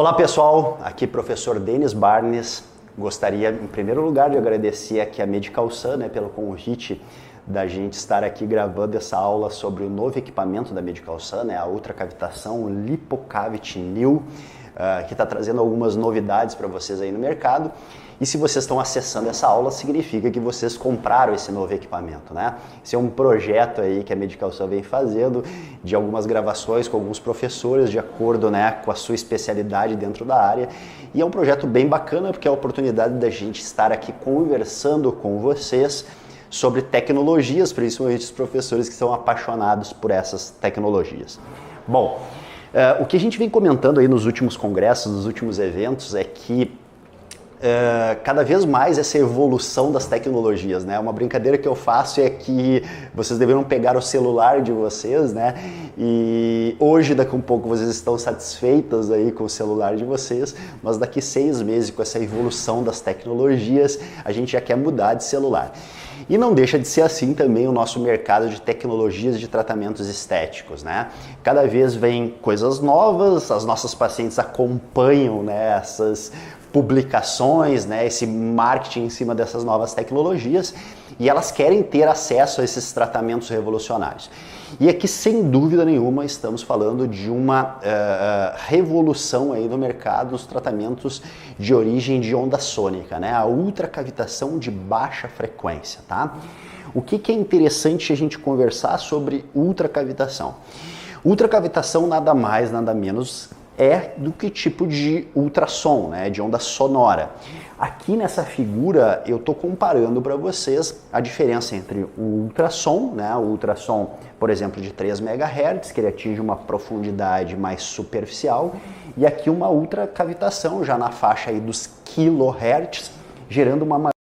Olá pessoal, aqui professor Denis Barnes. Gostaria em primeiro lugar de agradecer aqui a Medical Sun, pelo convite da gente estar aqui gravando essa aula sobre o novo equipamento da Medical Sun, a ultracavitação Lipocavity New, que está trazendo algumas novidades para vocês aí no mercado. E se vocês estão acessando essa aula, significa que vocês compraram esse novo equipamento, Esse é um projeto aí que a Medical Sun vem fazendo, de algumas gravações com alguns professores, de acordo, com a sua especialidade dentro da área. E é um projeto bem bacana, porque é a oportunidade da gente estar aqui conversando com vocês sobre tecnologias, principalmente os professores que são apaixonados por essas tecnologias. Bom, o que a gente vem comentando aí nos últimos congressos, nos últimos eventos, é que cada vez mais essa evolução das tecnologias, Uma brincadeira que eu faço é que vocês deveriam pegar o celular de vocês, E hoje, daqui a um pouco, vocês estão satisfeitas aí com o celular de vocês, mas daqui 6 meses, com essa evolução das tecnologias, a gente já quer mudar de celular. E não deixa de ser assim também o nosso mercado de tecnologias de tratamentos estéticos, Cada vez vem coisas novas, as nossas pacientes acompanham, essas publicações, esse marketing em cima dessas novas tecnologias, e elas querem ter acesso a esses tratamentos revolucionários. E aqui, sem dúvida nenhuma, estamos falando de uma revolução aí no mercado dos tratamentos de origem de onda sônica, A ultracavitação de baixa frequência, O que é interessante a gente conversar sobre ultracavitação? Ultracavitação nada mais, nada menos do que tipo de ultrassom, de onda sonora. Aqui nessa figura eu estou comparando para vocês a diferença entre o ultrassom, o ultrassom, por exemplo, de 3 MHz, que ele atinge uma profundidade mais superficial, e aqui uma ultracavitação já na faixa aí dos kHz, gerando uma maior...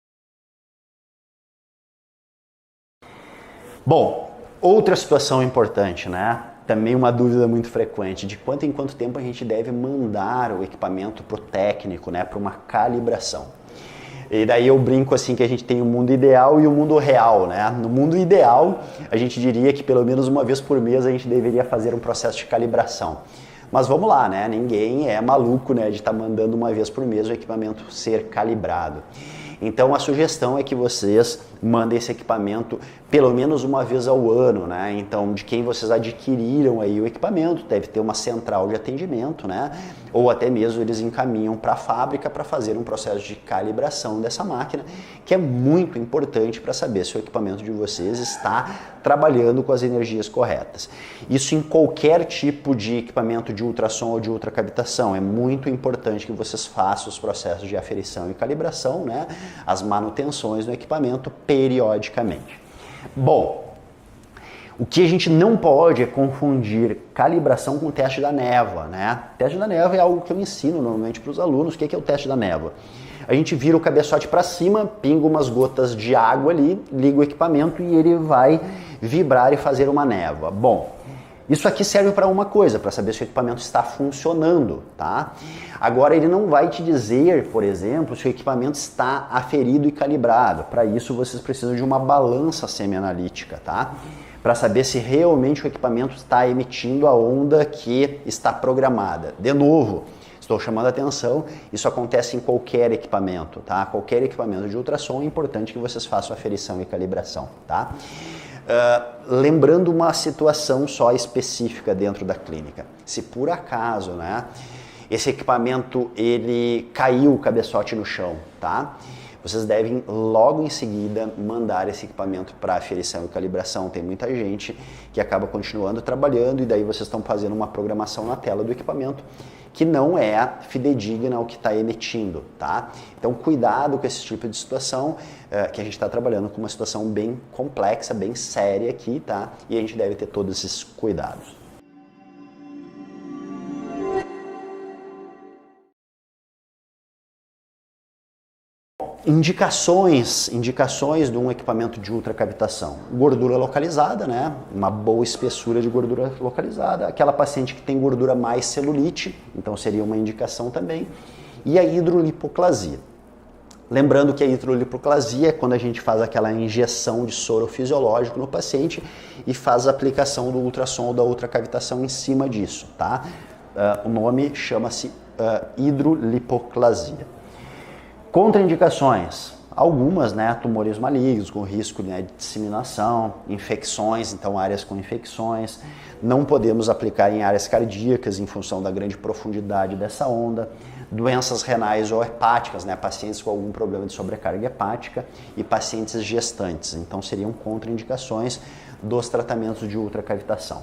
Bom, outra situação importante, Também uma dúvida muito frequente, de quanto em quanto tempo a gente deve mandar o equipamento para o técnico, para uma calibração. E daí eu brinco assim que a gente tem o mundo ideal e o mundo real, No mundo ideal, a gente diria que pelo menos uma vez por mês a gente deveria fazer um processo de calibração. Mas vamos lá, Ninguém é maluco, de estar mandando uma vez por mês o equipamento ser calibrado. Então a sugestão é que vocês mandem esse equipamento pelo menos uma vez ao ano, Então, de quem vocês adquiriram aí o equipamento, deve ter uma central de atendimento, Ou até mesmo eles encaminham para a fábrica para fazer um processo de calibração dessa máquina, que é muito importante para saber se o equipamento de vocês está trabalhando com as energias corretas. Isso em qualquer tipo de equipamento de ultrassom ou de ultracavitação. É muito importante que vocês façam os processos de aferição e calibração, As manutenções do equipamento periodicamente. Bom, o que a gente não pode é confundir calibração com teste da névoa, Teste da névoa é algo que eu ensino normalmente para os alunos. O que é o teste da névoa? A gente vira o cabeçote para cima, pinga umas gotas de água ali, liga o equipamento e ele vai vibrar e fazer uma névoa. Bom, isso aqui serve para uma coisa, para saber se o equipamento está funcionando, Agora ele não vai te dizer, por exemplo, se o equipamento está aferido e calibrado. Para isso vocês precisam de uma balança semianalítica, Para saber se realmente o equipamento está emitindo a onda que está programada. De novo, estou chamando a atenção, isso acontece em qualquer equipamento, Qualquer equipamento de ultrassom é importante que vocês façam aferição e calibração, Lembrando uma situação só específica dentro da clínica. Se por acaso, esse equipamento ele caiu o cabeçote no chão, Vocês devem logo em seguida mandar esse equipamento para aferição e calibração. Tem muita gente que acaba continuando trabalhando e daí vocês estão fazendo uma programação na tela do equipamento que não é fidedigna ao que está emitindo, Então cuidado com esse tipo de situação, que a gente está trabalhando com uma situação bem complexa, bem séria aqui, E a gente deve ter todos esses cuidados. Indicações de um equipamento de ultracavitação. Gordura localizada, Uma boa espessura de gordura localizada. Aquela paciente que tem gordura mais celulite, então seria uma indicação também. E a hidrolipoclasia. Lembrando que a hidrolipoclasia é quando a gente faz aquela injeção de soro fisiológico no paciente e faz a aplicação do ultrassom ou da ultracavitação em cima disso, O nome chama-se hidrolipoclasia. Contraindicações, algumas, né, tumores malignos com risco, né, de disseminação, infecções, então áreas com infecções, não podemos aplicar em áreas cardíacas em função da grande profundidade dessa onda, doenças renais ou hepáticas, né, pacientes com algum problema de sobrecarga hepática e pacientes gestantes, então seriam contraindicações dos tratamentos de ultracavitação.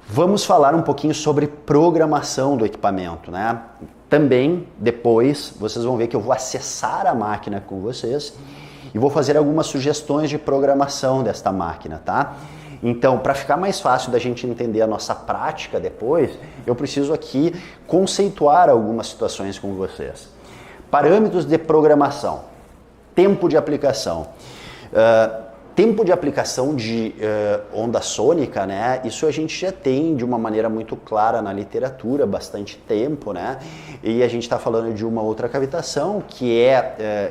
Vamos falar um pouquinho sobre programação do equipamento, né? Também, depois, vocês vão ver que eu vou acessar a máquina com vocês e vou fazer algumas sugestões de programação desta máquina, tá? Então, para ficar mais fácil da gente entender a nossa prática depois, eu preciso aqui conceituar algumas situações com vocês. Parâmetros de programação, tempo de aplicação. Tempo de aplicação de onda sônica, né? Isso a gente já tem de uma maneira muito clara na literatura, bastante tempo, né? E a gente está falando de uma outra cavitação, que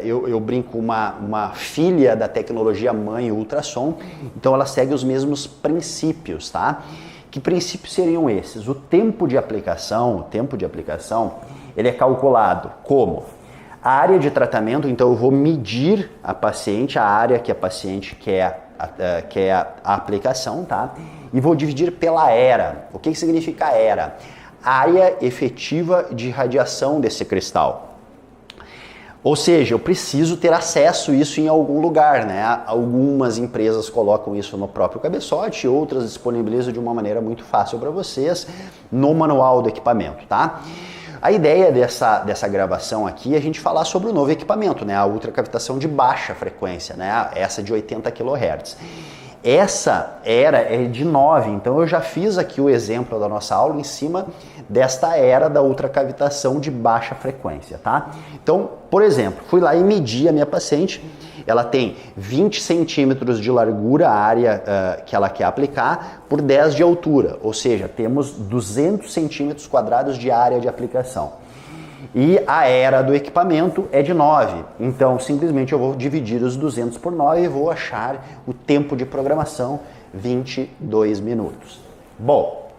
eu brinco, uma filha da tecnologia mãe ultrassom, então ela segue os mesmos princípios, tá? Que princípios seriam esses? O tempo de aplicação, ele é calculado como? A área de tratamento, então eu vou medir a paciente, a área que a paciente quer a aplicação, tá? E vou dividir pela ERA. O que significa ERA? Área efetiva de radiação desse cristal. Ou seja, eu preciso ter acesso a isso em algum lugar, né? Algumas empresas colocam isso no próprio cabeçote, outras disponibilizam de uma maneira muito fácil para vocês no manual do equipamento, tá? A ideia dessa gravação aqui é a gente falar sobre o novo equipamento, né? A ultracavitação de baixa frequência, né? Essa de 80 kHz. Essa era é de 9, então eu já fiz aqui o exemplo da nossa aula em cima desta era da ultracavitação de baixa frequência, tá? Então, por exemplo, fui lá e medi a minha paciente, ela tem 20 centímetros de largura, a área que ela quer aplicar, por 10 de altura, ou seja, temos 200 centímetros quadrados de área de aplicação. E a era do equipamento é de 9, então simplesmente eu vou dividir os 200 por 9 e vou achar o tempo de programação, 22 minutos. Bom,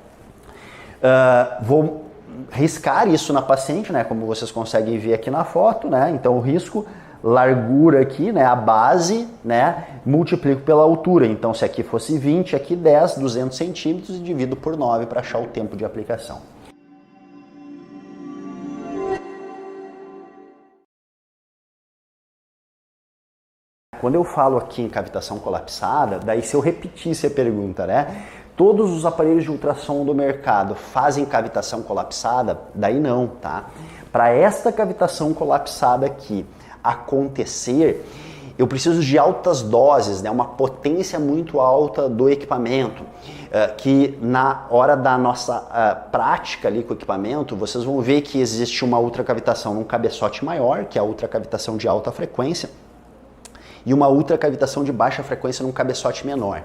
vou riscar isso na paciente, né, como vocês conseguem ver aqui na foto, né, então o risco, largura aqui, né, a base, né, multiplico pela altura, então se aqui fosse 20, aqui 10, 200 centímetros e divido por 9 para achar o tempo de aplicação. Quando eu falo aqui em cavitação colapsada, daí se eu repetisse a pergunta, né? Todos os aparelhos de ultrassom do mercado fazem cavitação colapsada? Daí não, tá? Para esta cavitação colapsada aqui acontecer, eu preciso de altas doses, né? Uma potência muito alta do equipamento, que na hora da nossa prática ali com o equipamento, vocês vão ver que existe uma ultracavitação num cabeçote maior, que é a ultracavitação de alta frequência, e uma ultracavitação de baixa frequência num cabeçote menor.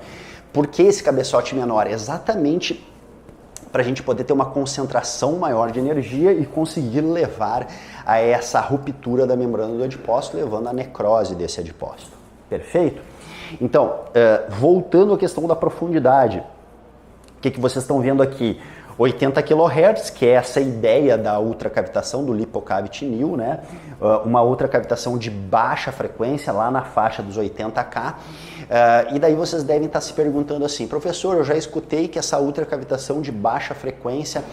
Por que esse cabeçote menor? Exatamente para a gente poder ter uma concentração maior de energia e conseguir levar a essa ruptura da membrana do adipócito, levando à necrose desse adipócito. Perfeito? Então, voltando à questão da profundidade, o que vocês estão vendo aqui? 80 kHz, que é essa ideia da ultracavitação do Lipocavity New, né? Uma ultracavitação de baixa frequência, lá na faixa dos 80K. E daí vocês devem estar se perguntando assim, professor, eu já escutei que essa ultracavitação de baixa frequência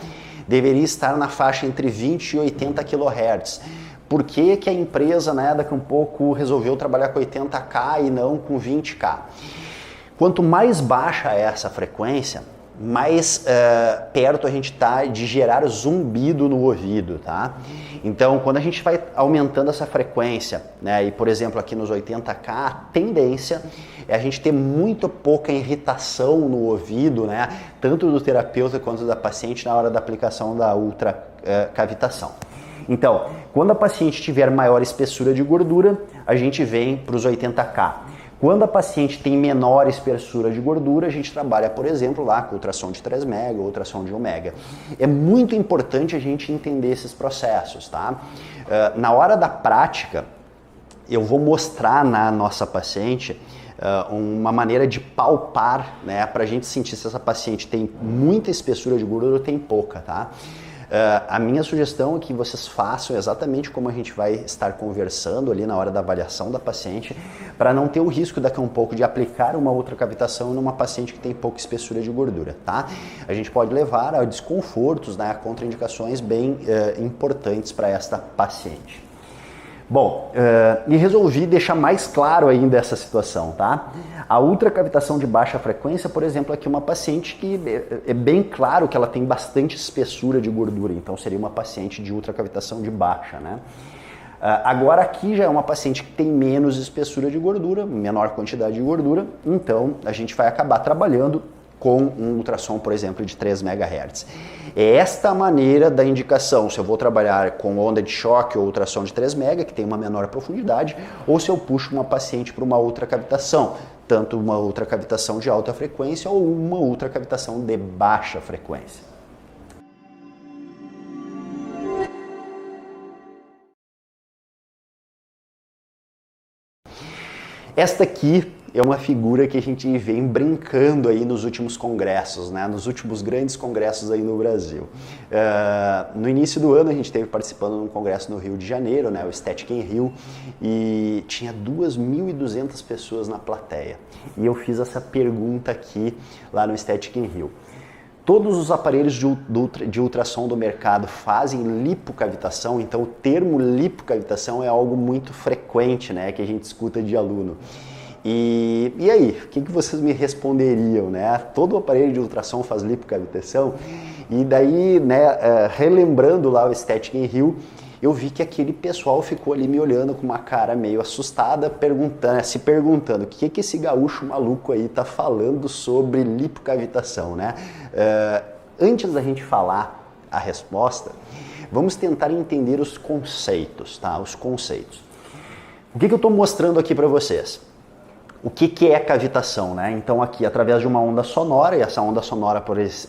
deveria estar na faixa entre 20 e 80 kHz. Por que que a empresa, né, daqui a um pouco resolveu trabalhar com 80K e não com 20K? Quanto mais baixa é essa frequência, mais perto a gente está de gerar zumbido no ouvido, tá? Então, quando a gente vai aumentando essa frequência, né, e por exemplo aqui nos 80K, a tendência é a gente ter muito pouca irritação no ouvido, né, tanto do terapeuta quanto da paciente na hora da aplicação da ultracavitação. Então, quando a paciente tiver maior espessura de gordura, a gente vem para os 80K. Quando a paciente tem menor espessura de gordura, a gente trabalha, por exemplo, lá com ultrassom de 3 mega, ultrassom de 1 mega. É muito importante a gente entender esses processos, tá? Na hora da prática, eu vou mostrar na nossa paciente uma maneira de palpar, né, para a gente sentir se essa paciente tem muita espessura de gordura ou tem pouca, tá? A minha sugestão é que vocês façam exatamente como a gente vai estar conversando ali na hora da avaliação da paciente, para não ter o risco daqui a um pouco de aplicar uma ultracavitação numa paciente que tem pouca espessura de gordura, tá? A gente pode levar a desconfortos, né, a contraindicações bem importantes para esta paciente. Bom, e resolvi deixar mais claro ainda essa situação, tá? A ultracavitação de baixa frequência, por exemplo, aqui uma paciente que é bem claro que ela tem bastante espessura de gordura, então seria uma paciente de ultracavitação de baixa, né? Agora aqui já é uma paciente que tem menos espessura de gordura, menor quantidade de gordura, então a gente vai acabar trabalhando com um ultrassom, por exemplo, de 3 MHz. É esta a maneira da indicação, se eu vou trabalhar com onda de choque ou ultrassom de 3 MHz, que tem uma menor profundidade, ou se eu puxo uma paciente para uma ultracavitação, tanto uma ultracavitação de alta frequência ou uma ultracavitação de baixa frequência. Esta aqui é uma figura que a gente vem brincando aí nos últimos congressos, né? Nos últimos grandes congressos aí no Brasil. No início do ano a gente esteve participando num congresso no Rio de Janeiro, né? O Aesthetic in Rio, e tinha 2.200 pessoas na plateia. E eu fiz essa pergunta aqui lá no Aesthetic in Rio. Todos os aparelhos de ultrassom do mercado fazem lipocavitação, então o termo lipocavitação é algo muito frequente, né? Que a gente escuta de aluno. E aí, o que vocês me responderiam, né? Todo aparelho de ultrassom faz lipocavitação? E daí, né, relembrando lá o Aesthetic in Rio, eu vi que aquele pessoal ficou ali me olhando com uma cara meio assustada, se perguntando o que esse gaúcho maluco aí tá falando sobre lipocavitação, né? Antes da gente falar a resposta, vamos tentar entender os conceitos, tá? Os conceitos. O que eu estou mostrando aqui para vocês? O que é cavitação, né? Então aqui, através de uma onda sonora, e essa onda sonora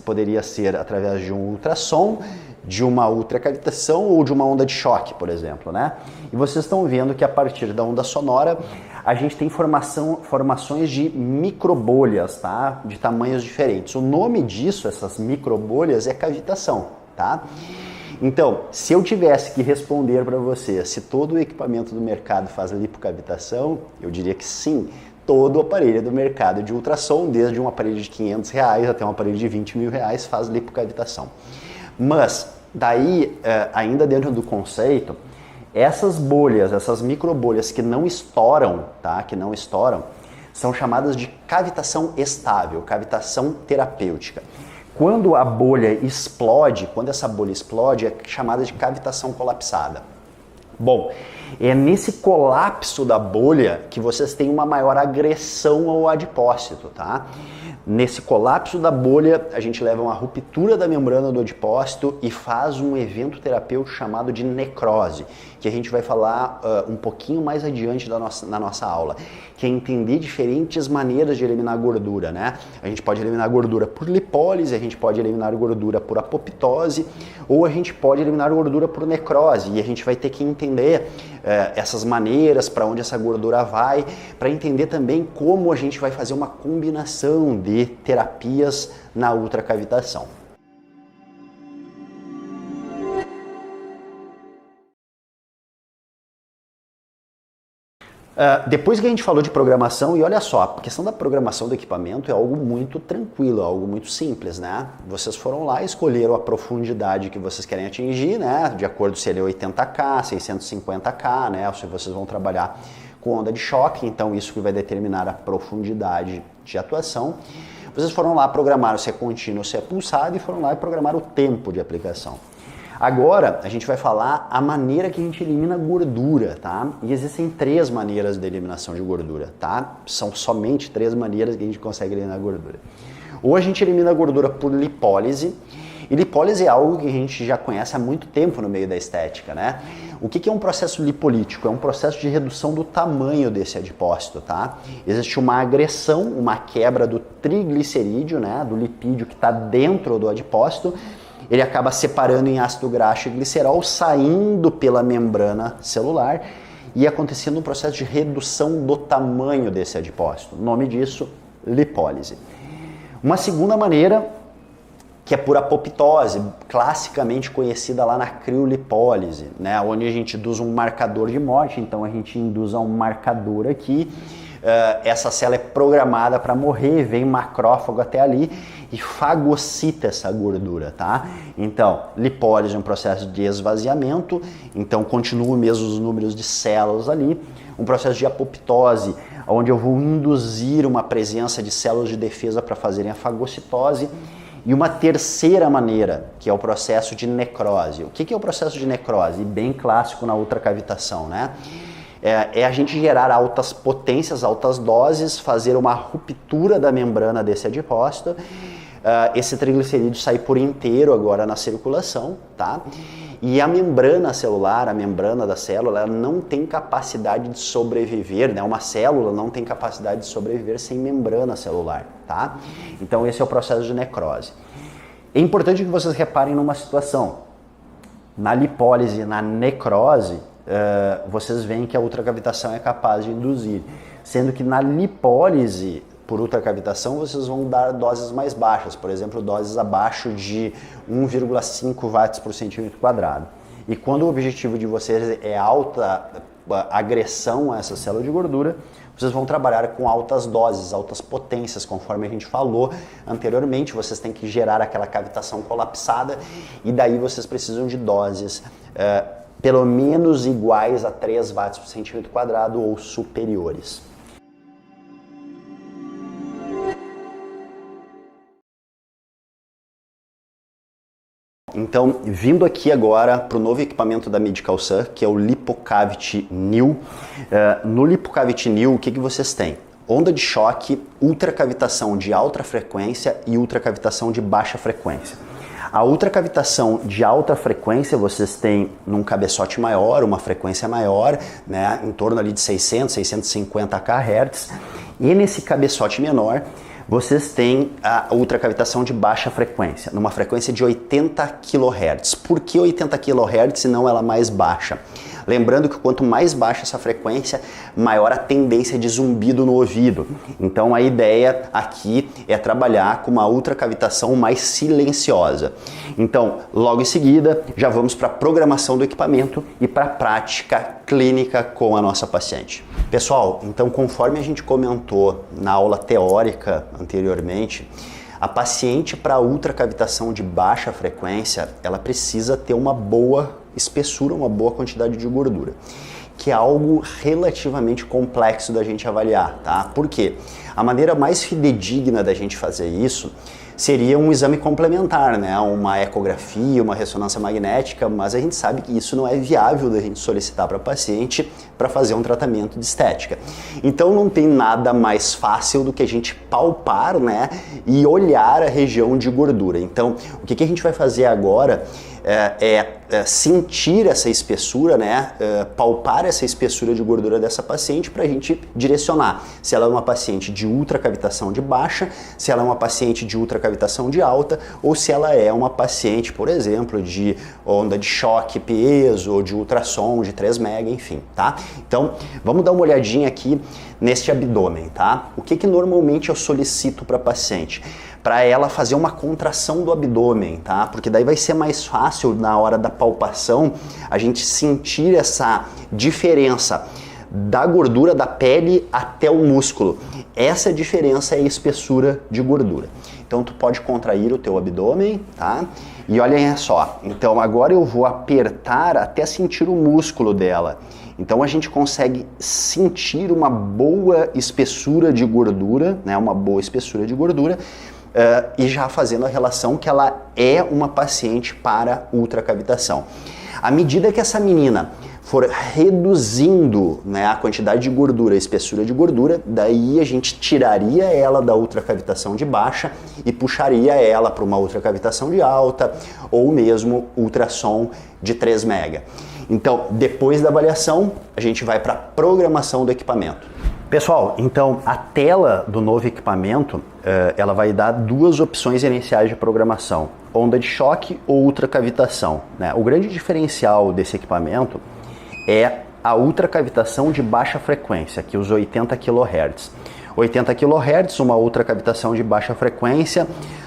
poderia ser através de um ultrassom, de uma ultracavitação ou de uma onda de choque, por exemplo, né? E vocês estão vendo que a partir da onda sonora, a gente tem formações de microbolhas, tá? De tamanhos diferentes. O nome disso, essas microbolhas, é cavitação, tá? Então, se eu tivesse que responder para você se todo o equipamento do mercado faz lipocavitação, eu diria que sim. Todo o aparelho do mercado de ultrassom, desde um aparelho de R$500 até um aparelho de R$20.000, faz lipocavitação. Mas, daí, ainda dentro do conceito, essas bolhas, essas microbolhas que não estouram, tá? Que não estouram, são chamadas de cavitação estável, cavitação terapêutica. Quando a bolha explode, é chamada de cavitação colapsada. Bom, é nesse colapso da bolha que vocês têm uma maior agressão ao adipócito, tá? Nesse colapso da bolha, a gente leva uma ruptura da membrana do adipócito e faz um evento terapêutico chamado de necrose, que a gente vai falar um pouquinho mais adiante na nossa aula, que é entender diferentes maneiras de eliminar gordura, né? A gente pode eliminar gordura por lipólise, a gente pode eliminar gordura por apoptose, ou a gente pode eliminar gordura por necrose, e a gente vai ter que entender essas maneiras, para onde essa gordura vai, para entender também como a gente vai fazer uma combinação de terapias na ultracavitação. Depois que a gente falou de programação, e olha só, a questão da programação do equipamento é algo muito tranquilo, algo muito simples, né? Vocês foram lá e escolheram a profundidade que vocês querem atingir, né? De acordo se ele é 80K, 650K, né? Ou se vocês vão trabalhar com onda de choque, então isso que vai determinar a profundidade de atuação. Vocês foram lá, programaram se é contínuo ou se é pulsado, e foram lá e programaram o tempo de aplicação. Agora, a gente vai falar a maneira que a gente elimina gordura, tá? E existem 3 maneiras de eliminação de gordura, tá? São somente 3 maneiras que a gente consegue eliminar gordura. Ou a gente elimina a gordura por lipólise, e lipólise é algo que a gente já conhece há muito tempo no meio da estética, né? O que é um processo lipolítico? É um processo de redução do tamanho desse adipócito, tá? Existe uma agressão, uma quebra do triglicerídeo, né? Do lipídio que está dentro do adipócito. Ele acaba separando em ácido graxo e glicerol, saindo pela membrana celular, e acontecendo um processo de redução do tamanho desse adipócito. O nome disso, lipólise. Uma segunda maneira, que é por apoptose, classicamente conhecida lá na criolipólise, né, onde a gente induz um marcador de morte, então a gente induz um marcador aqui, essa célula é programada para morrer, vem macrófago até ali e fagocita essa gordura, tá? Então, lipólise é um processo de esvaziamento, então continuam mesmo os números de células ali, um processo de apoptose, onde eu vou induzir uma presença de células de defesa para fazerem a fagocitose. E uma terceira maneira, que é o processo de necrose. O que é o processo de necrose? Bem clássico na ultracavitação, né? É a gente gerar altas potências, altas doses, fazer uma ruptura da membrana desse adipócito, esse triglicerídeo sair por inteiro agora na circulação, tá? E a membrana celular, a membrana da célula, ela não tem capacidade de sobreviver, né? Uma célula não tem capacidade de sobreviver sem membrana celular, tá? Então esse é o processo de necrose. É importante que vocês reparem numa situação. Na lipólise, na necrose, vocês veem que a ultracavitação é capaz de induzir, sendo que na lipólise por ultracavitação vocês vão dar doses mais baixas, por exemplo, doses abaixo de 1,5 watts por centímetro quadrado. E quando o objetivo de vocês é alta agressão a essa célula de gordura, vocês vão trabalhar com altas doses, altas potências, conforme a gente falou anteriormente. Vocês têm que gerar aquela cavitação colapsada e daí vocês precisam de doses pelo menos iguais a 3 watts por centímetro quadrado ou superiores. Então, vindo aqui agora para o novo equipamento da MedicalSun, que é o LipoCavity New. No LipoCavity New, o que vocês têm? Onda de choque, ultracavitação de alta frequência e ultracavitação de baixa frequência. A ultracavitação de alta frequência vocês têm num cabeçote maior, uma frequência maior, né, em torno ali de 600, 650 kHz. E nesse cabeçote menor, vocês têm a ultracavitação de baixa frequência, numa frequência de 80 kHz. Por que 80 kHz e não ela mais baixa? Lembrando que quanto mais baixa essa frequência, maior a tendência de zumbido no ouvido. Então a ideia aqui é trabalhar com uma ultracavitação mais silenciosa. Então, logo em seguida, já vamos para a programação do equipamento e para a prática clínica com a nossa paciente. Pessoal, então conforme a gente comentou na aula teórica anteriormente, a paciente para ultracavitação de baixa frequência, ela precisa ter uma boa espessura, uma boa quantidade de gordura, que é algo relativamente complexo da gente avaliar, tá? Por quê? A maneira mais fidedigna da gente fazer isso seria um exame complementar, né? Uma ecografia, uma ressonância magnética, mas a gente sabe que isso não é viável da gente solicitar para a paciente para fazer um tratamento de estética. Então não tem nada mais fácil do que a gente palpar, né? E olhar a região de gordura. Então o que a gente vai fazer agora é sentir essa espessura, né? Palpar essa espessura de gordura dessa paciente para a gente direcionar se ela é uma paciente de ultracavitação de baixa, se ela é uma paciente de ultracavitação de alta ou se ela é uma paciente, por exemplo, de onda de choque peso ou de ultrassom de 3 mega, enfim, tá? Então, vamos dar uma olhadinha aqui neste abdômen, tá? O que normalmente eu solicito para a paciente? Para ela fazer uma contração do abdômen, tá? Porque daí vai ser mais fácil na hora da palpação a gente sentir essa diferença da gordura da pele até o músculo. Essa diferença é a espessura de gordura. Então tu pode contrair o teu abdômen, tá? E olhem só, então agora eu vou apertar até sentir o músculo dela. Então a gente consegue sentir uma boa espessura de gordura, né? Uma boa espessura de gordura. E já fazendo a relação que ela é uma paciente para ultracavitação. À medida que essa menina for reduzindo, né, a quantidade de gordura, a espessura de gordura, daí a gente tiraria ela da ultracavitação de baixa e puxaria ela para uma ultracavitação de alta ou mesmo ultrassom de 3 mega. Então, depois da avaliação, a gente vai para a programação do equipamento. Pessoal, então a tela do novo equipamento, ela vai dar duas opções iniciais de programação, onda de choque ou ultracavitação, né? O grande diferencial desse equipamento é a ultracavitação de baixa frequência, aqui os 80 kHz. 80 kHz, uma ultracavitação de baixa frequência,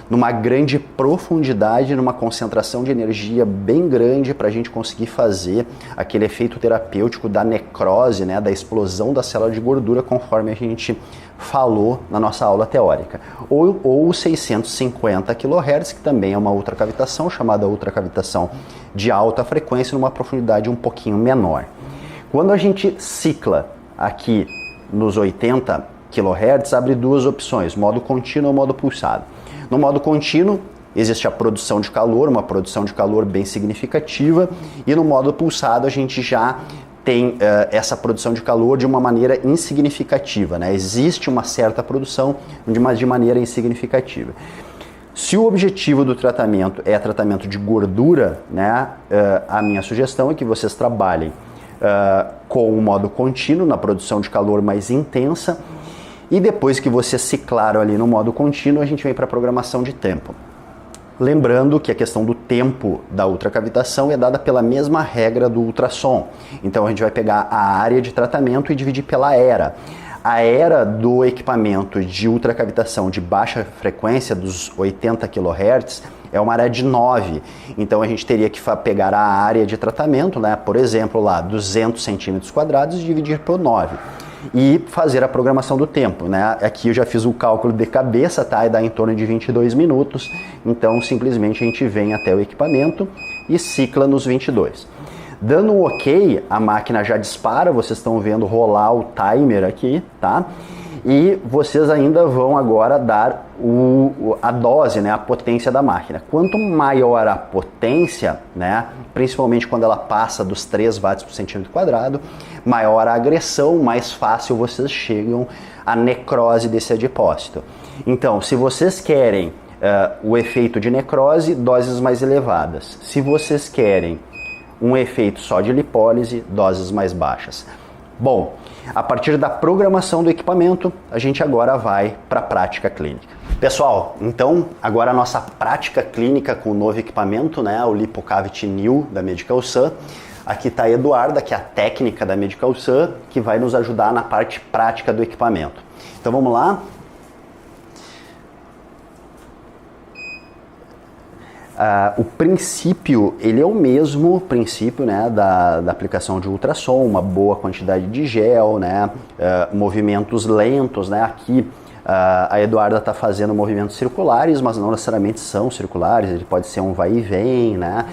numa grande profundidade, numa concentração de energia bem grande para a gente conseguir fazer aquele efeito terapêutico da necrose, né, da explosão da célula de gordura, conforme a gente falou na nossa aula teórica. Ou 650 kHz, que também é uma ultracavitação, chamada ultracavitação de alta frequência, numa profundidade um pouquinho menor. Quando a gente cicla aqui nos 80 kHz, abre duas opções, modo contínuo ou modo pulsado. No modo contínuo, existe a produção de calor, uma produção de calor bem significativa, e no modo pulsado a gente já tem essa produção de calor de uma maneira insignificativa, né? Existe uma certa produção, mas de maneira insignificativa. Se o objetivo do tratamento é tratamento de gordura, né, a minha sugestão é que vocês trabalhem com o modo contínuo, na produção de calor mais intensa, e depois que vocês ciclaram ali no modo contínuo, a gente vem para a programação de tempo. Lembrando que a questão do tempo da ultracavitação é dada pela mesma regra do ultrassom. Então a gente vai pegar a área de tratamento e dividir pela era. A era do equipamento de ultracavitação de baixa frequência, dos 80 kHz, é uma área de 9. Então a gente teria que pegar a área de tratamento, né, por exemplo, lá 200 centímetros quadrados e dividir por 9. E fazer a programação do tempo, né? Aqui eu já fiz o cálculo de cabeça, tá? E dá em torno de 22 minutos. Então simplesmente a gente vem até o equipamento e cicla nos 22. Dando um ok, a máquina já dispara, vocês estão vendo rolar o timer aqui, tá? E vocês ainda vão agora dar a dose, né, a potência da máquina. Quanto maior a potência, né, principalmente quando ela passa dos 3 watts por centímetro quadrado, maior a agressão, mais fácil vocês chegam à necrose desse adipócito. Então, se vocês querem o efeito de necrose, doses mais elevadas. Se vocês querem um efeito só de lipólise, doses mais baixas. Bom, a partir da programação do equipamento, a gente agora vai para a prática clínica. Pessoal, então agora a nossa prática clínica com o novo equipamento, né, o LipoCavity New da Medical Sun. Aqui está a Eduarda, que é a técnica da Medical Sun, que vai nos ajudar na parte prática do equipamento. Então vamos lá. O princípio, ele é o mesmo princípio, né, da aplicação de ultrassom, uma boa quantidade de gel, né, movimentos lentos, né, aqui a Eduarda está fazendo movimentos circulares, mas não necessariamente são circulares, ele pode ser um vai e vem, né,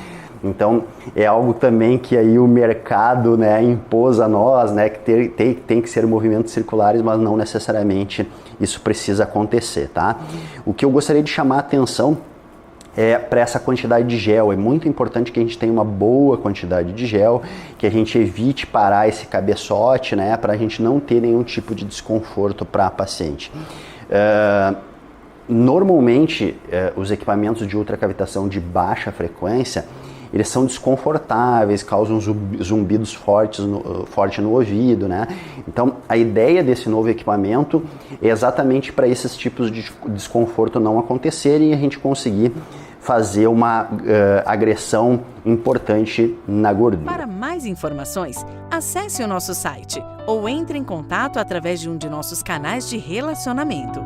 então é algo também que aí o mercado, né, impôs a nós, né, que tem que ser movimentos circulares, mas não necessariamente isso precisa acontecer, tá? O que eu gostaria de chamar a atenção para essa quantidade de gel. É muito importante que a gente tenha uma boa quantidade de gel, que a gente evite parar esse cabeçote, né, para a gente não ter nenhum tipo de desconforto para a paciente. Normalmente, os equipamentos de ultracavitação de baixa frequência, eles são desconfortáveis, causam zumbidos fortes no ouvido, né? Então, a ideia desse novo equipamento é exatamente para esses tipos de desconforto não acontecerem e a gente conseguir fazer uma agressão importante na gordura. Para mais informações, acesse o nosso site ou entre em contato através de um de nossos canais de relacionamento.